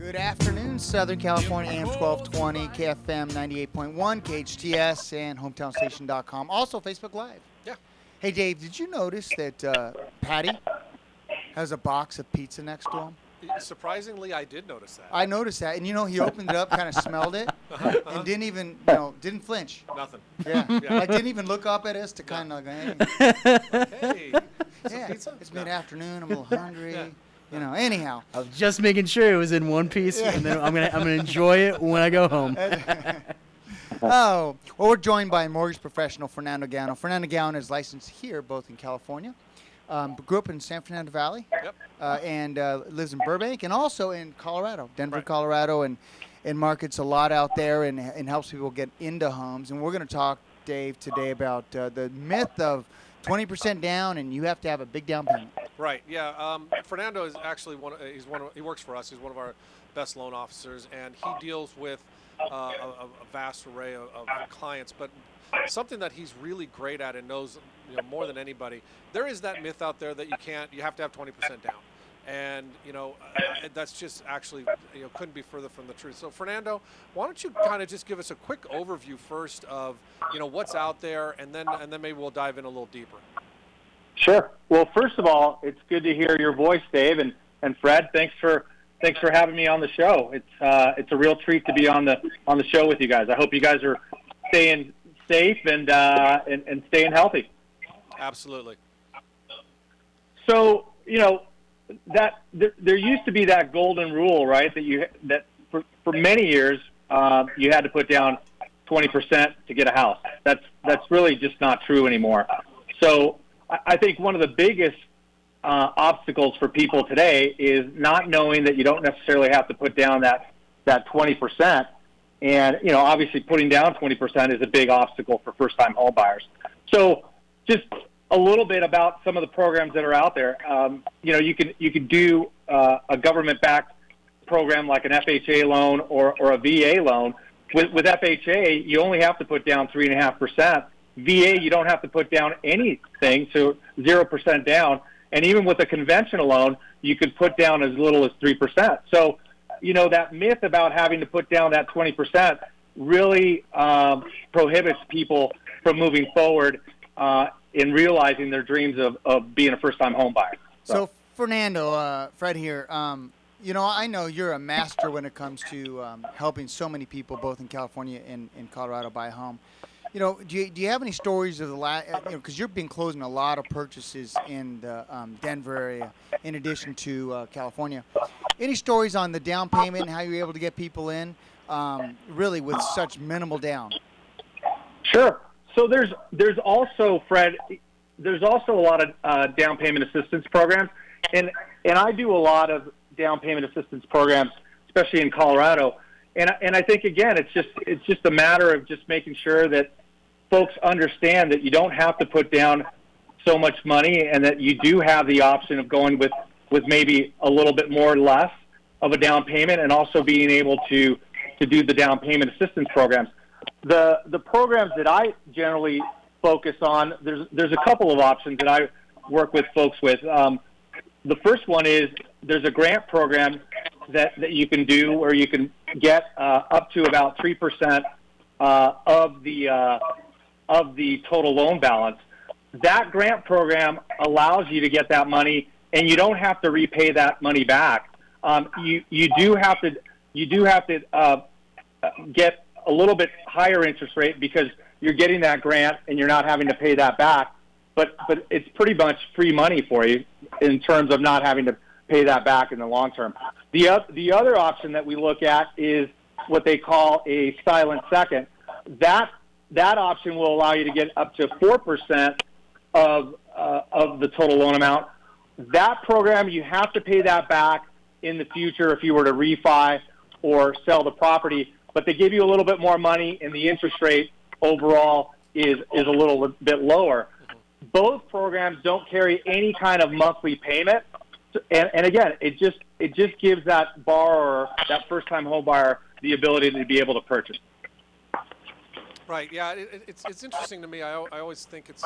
Good afternoon, Southern California, AM 1220, KFM 98.1, KHTS, and hometownstation.com. Also, Facebook Live. Yeah. Hey, Dave, did you notice that Patty has a box of pizza next to him? Surprisingly, I did notice that. I noticed that, and he opened it up, kind of smelled it, and didn't even, didn't flinch. Nothing. Yeah. Yeah. Like, didn't even look up at us to kind of go, hey. Hey, some Yeah, pizza? it's mid-afternoon, I'm a little hungry. Yeah. Anyhow. I was just making sure it was in one piece, and then I'm gonna enjoy it when I go home. Well, we're joined by a mortgage professional, Fernando Gano. Fernando Gano is licensed here, both in California, grew up in San Fernando Valley, Yep. and lives in Burbank, and also in Colorado, Denver, Right. Colorado, and markets a lot out there, and helps people get into homes. And we're going to talk, Dave, today about the myth of 20% down, and you have to have a big down payment. Right. Yeah. Fernando is actually he works for us. He's one of our best loan officers, and he deals with a vast array of clients. But something that he's really great at and knows more than anybody, there is that myth out there that you have to have 20% down. And that's just actually couldn't be further from the truth. So Fernando, why don't you kind of just give us a quick overview first of what's out there, and then maybe we'll dive in a little deeper. Sure. Well, first of all, it's good to hear your voice, Dave, and Fred. Thanks for having me on the show. It's a real treat to be on the show with you guys. I hope you guys are staying safe and staying healthy. Absolutely. So that there used to be that golden rule, right? That for many years you had to put down 20% to get a house. That's really just not true anymore. So I think one of the biggest obstacles for people today is not knowing that you don't necessarily have to put down that 20%. And obviously putting down 20% is a big obstacle for first-time home buyers. So just a little bit about some of the programs that are out there. You can do a government-backed program like an FHA loan or a VA loan. With FHA, you only have to put down 3.5%. VA, you don't have to put down anything, so 0% down. And even with a conventional loan, you could put down as little as 3%. So, that myth about having to put down that 20% really prohibits people from moving forward in realizing their dreams of being a first-time home buyer. So Fernando, Fred here, I know you're a master when it comes to helping so many people, both in California and in Colorado, buy a home. Do you have any stories of the last, because you've been closing a lot of purchases in the Denver area, in addition to California. Any stories on the down payment and how you're able to get people in, really with such minimal down? Sure. So there's also, Fred, there's also a lot of down payment assistance programs, and I do a lot of down payment assistance programs, especially in Colorado. And I think again, it's just a matter of just making sure that folks understand that you don't have to put down so much money, and that you do have the option of going with maybe a little bit more or less of a down payment, and also being able to do the down payment assistance programs. The programs that I generally focus on, there's a couple of options that I work with folks with. The first one is there's a grant program that you can do where you can get up to about 3% of the total loan balance. That grant program allows you to get that money, and you don't have to repay that money back. You do have to get a little bit higher interest rate because you're getting that grant and you're not having to pay that back. But it's pretty much free money for you in terms of not having to pay that back in the long term. The other option that we look at is what they call a silent second. That option will allow you to get up to 4% of the total loan amount. That program, you have to pay that back in the future if you were to refi or sell the property, but they give you a little bit more money, and the interest rate overall is a little bit lower. Both programs don't carry any kind of monthly payment, and again, it just gives that borrower, that first-time home buyer, the ability to be able to purchase. Right. Yeah. It's interesting to me. I always think it's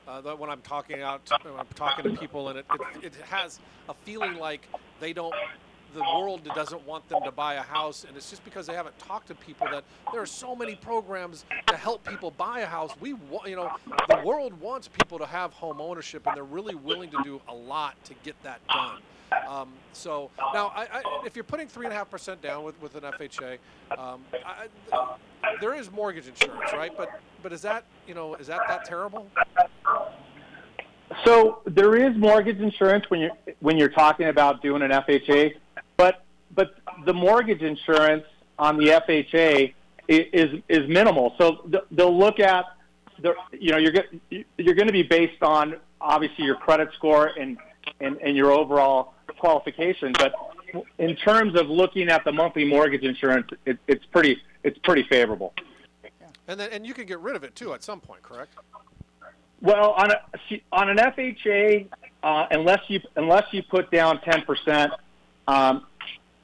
that when I'm talking to people, and it has a feeling like they don't the world doesn't want them to buy a house, and it's just because they haven't talked to people that there are so many programs to help people buy a house. The world wants people to have home ownership, and they're really willing to do a lot to get that done. So now, if you're putting 3.5% down with an FHA, there is mortgage insurance, right? But is that that terrible? So there is mortgage insurance when you're talking about doing an FHA, but the mortgage insurance on the FHA is minimal. So they'll look at you're going to be based on obviously your credit score and your overall qualification. But in terms of looking at the monthly mortgage insurance, it's pretty favorable. And you can get rid of it too at some point, correct? Well, on an FHA, unless you put down 10%, the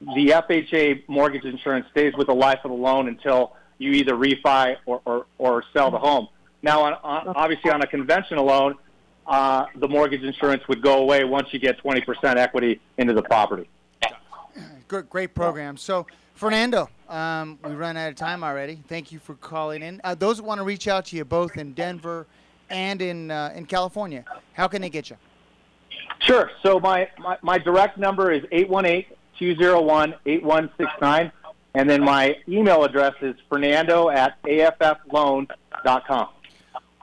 FHA mortgage insurance stays with the life of the loan until you either refi or sell the home. Now, obviously, on a conventional loan, the mortgage insurance would go away once you get 20% equity into the property. Great program. So, Fernando, we run out of time already. Thank you for calling in. Those that want to reach out to you both in Denver and in California, how can they get you? Sure. So my direct number is 818-201-8169, and then my email address is fernando@affloan.com.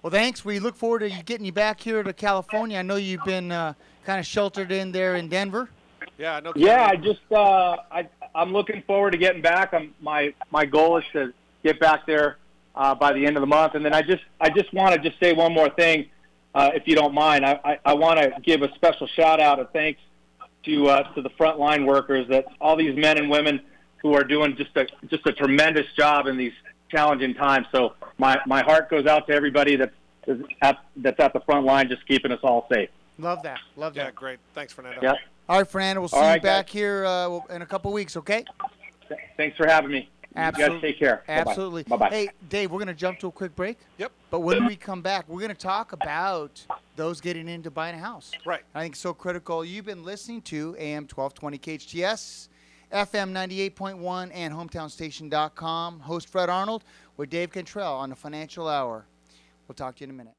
Well, thanks. We look forward to getting you back here to California. I know you've been kind of sheltered in there in Denver. Yeah. No. Yeah. I'm looking forward to getting back. My goal is to get back there by the end of the month. And then I just want to say one more thing, if you don't mind. I want to give a special shout out and thanks to the frontline workers, that all these men and women who are doing just a tremendous job in these challenging times. So my heart goes out to everybody that's at the front line, just keeping us all safe. Love that. Yeah, great. Thanks, Fernando. Yep. All right, Fernando. We'll see you back here in a couple weeks, okay? Thanks for having me. Absolutely. You guys take care. Absolutely. Bye-bye. Hey, Dave, we're going to jump to a quick break. Yep. But when we come back, we're going to talk about those getting into buying a house. Right. I think it's so critical. You've been listening to AM 1220 KHTS, FM 98.1, and HometownStation.com. Host Fred Arnold with Dave Cantrell on the Financial Hour. We'll talk to you in a minute.